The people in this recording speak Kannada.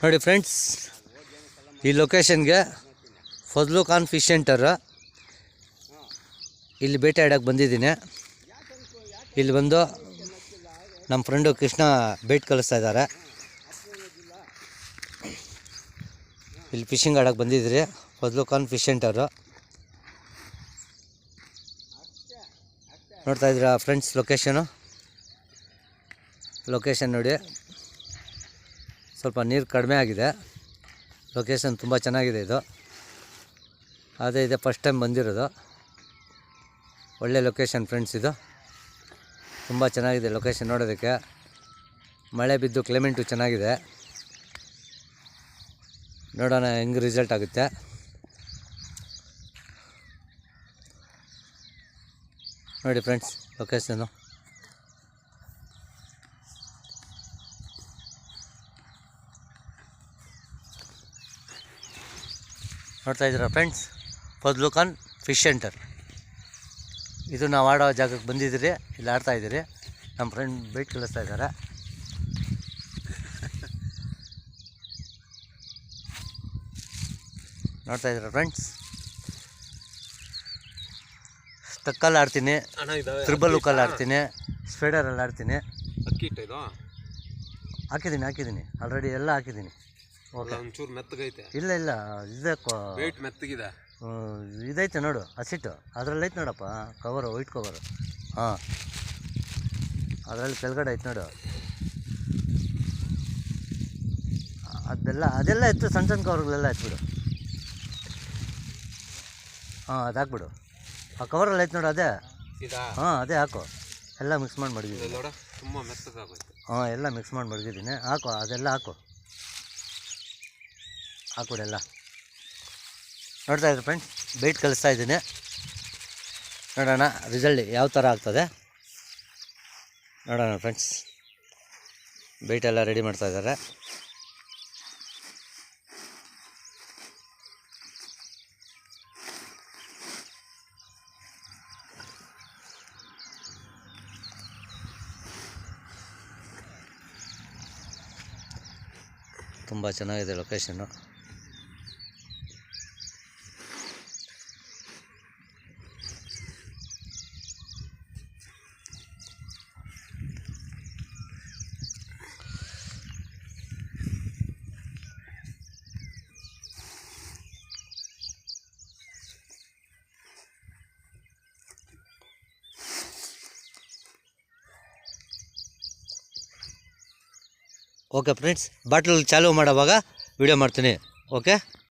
ನೋಡಿ ಫ್ರೆಂಡ್ಸ್, ಈ ಲೊಕೇಶನ್ಗೆ ಫಜ್ಲು ಖಾನ್ ಫಿಶ್ ಸೆಂಟರ್, ಇಲ್ಲಿ ಬೇಟೆ ಆಡೋಕ್ಕೆ ಬಂದಿದ್ದೀನಿ. ಇಲ್ಲಿ ಬಂದು ನಮ್ಮ ಫ್ರೆಂಡು ಕೃಷ್ಣ ಬೇಟ್ ಕಳಿಸ್ತಾ ಇದ್ದಾರೆ. ಇಲ್ಲಿ ಫಿಶಿಂಗ್ ಆಡೋಕ್ಕೆ ಬಂದಿದ್ರಿ, ಫಜ್ಲು ಖಾನ್ ಫಿಶ್ ಸೆಂಟರು. ನೋಡ್ತಾ ಇದ್ದೀರಾ ಫ್ರೆಂಡ್ಸ್ ಲೊಕೇಶನ್ ನೋಡಿ. ಸ್ವಲ್ಪ ನೀರು ಕಡಿಮೆ ಆಗಿದೆ, ಲೊಕೇಶನ್ ತುಂಬ ಚೆನ್ನಾಗಿದೆ. ಇದು ಅದೇ ಫಸ್ಟ್ ಟೈಮ್ ಬಂದಿರೋದು. ಒಳ್ಳೆ ಲೊಕೇಶನ್ ಫ್ರೆಂಡ್ಸ್, ಇದು ತುಂಬ ಚೆನ್ನಾಗಿದೆ ಲೊಕೇಶನ್ ನೋಡೋದಕ್ಕೆ. ಮಳೆ ಬಿದ್ದು ಕ್ಲೈಮೇಟು ಚೆನ್ನಾಗಿದೆ. ನೋಡೋಣ ಹೆಂಗೆ ರಿಸಲ್ಟ್ ಆಗುತ್ತೆ. ನೋಡಿ ಫ್ರೆಂಡ್ಸ್ ಲೊಕೇಶನ್ನು. ನೋಡ್ತಾ ಇದ್ದೀರಾ ಫ್ರೆಂಡ್ಸ್, ಫಜ್ಲು ಖಾನ್ ಫಿಶ್ ಸೆಂಟರ್. ಇದು ನಾವು ಆಡೋ ಜಾಗಕ್ಕೆ ಬಂದಿದ್ದೀರಿ, ಇಲ್ಲಿ ಆಡ್ತಾಯಿದ್ದೀರಿ. ನಮ್ಮ ಫ್ರೆಂಡ್ ಬೈಟ್ ಕಳಿಸ್ತಾ ಇದ್ದಾರೆ. ನೋಡ್ತಾ ಇದ್ದೀರಾ ಫ್ರೆಂಡ್ಸ್, ತಕ್ಕಲ್ಲಿ ಆಡ್ತೀನಿ, ತ್ರಿಬಲ್ ಹುಕ್ಕಲ್ಲಿ ಆಡ್ತೀನಿ, ಸ್ಪೈಡರಲ್ಲಿ ಆಡ್ತೀನಿ. ಹಾಕಿದ್ದೀನಿ ಆಲ್ರೆಡಿ ಎಲ್ಲ ಹಾಕಿದ್ದೀನಿ. ಓಕೆ, ಒಂಚೂರು ಮೆತ್ತಗೈತೆ. ಇಲ್ಲ ಇದಕ್ಕೆ ಮೆತ್ತಗಿದೆ. ಇದೈತೆ ನೋಡು, ಹಸಿಟ್ಟು ಅದರಲ್ಲಿ ಐತೆ ನೋಡಪ್ಪ, ಕವರು, ವೈಟ್ ಕವರು. ಹಾಂ, ಅದರಲ್ಲಿ ಕೆಳಗಡೆ ಐತೆ ನೋಡು. ಅದೆಲ್ಲ ಎತ್ತು, ಸಣ್ಣ ಕವರ್ಗಳೆಲ್ಲ ಎತ್ಬಿಡು. ಹಾಂ, ಅದು ಹಾಕ್ಬಿಡು. ಆ ಕವರಲ್ಲಿ ಐತೆ ನೋಡು, ಅದೇ. ಹಾಂ, ಅದೇ ಹಾಕು. ಎಲ್ಲ ಮಿಕ್ಸ್ ಮಾಡಿ ಮಡಗಿದ್ದೀನಿ. ತುಂಬ ಮೆತ್ತಗಾಗೋಯ್ತು. ಹಾಂ, ಎಲ್ಲ ಮಿಕ್ಸ್ ಮಾಡಿ ಮಡಗಿದ್ದೀನಿ. ಹಾಕು, ಅದೆಲ್ಲ ಹಾಕ್ಬಿಡೆಲ್ಲ. ನೋಡ್ತಾ ಇದ್ದೀನಿ ಫ್ರೆಂಡ್ಸ್, ಬೈಟ್ ಕಳಿಸ್ತಾ ಇದ್ದೀನಿ. ನೋಡೋಣ ರಿಸಲ್ಟ್ ಯಾವ ಥರ ಆಗ್ತದೆ ನೋಡೋಣ ಫ್ರೆಂಡ್ಸ್. ಬೈಟೆಲ್ಲ ರೆಡಿ ಮಾಡ್ತಾ ಇದ್ದಾರೆ. ತುಂಬ ಚೆನ್ನಾಗಿದೆ ಲೊಕೇಶನ್ನು. ಓಕೆ ಫ್ರೆಂಡ್ಸ್, ಬಾಟ್ಲ್ ಚಾಲೂ ಮಾಡೋವಾಗ ವಿಡಿಯೋ ಮಾಡ್ತೀನಿ. ಓಕೆ.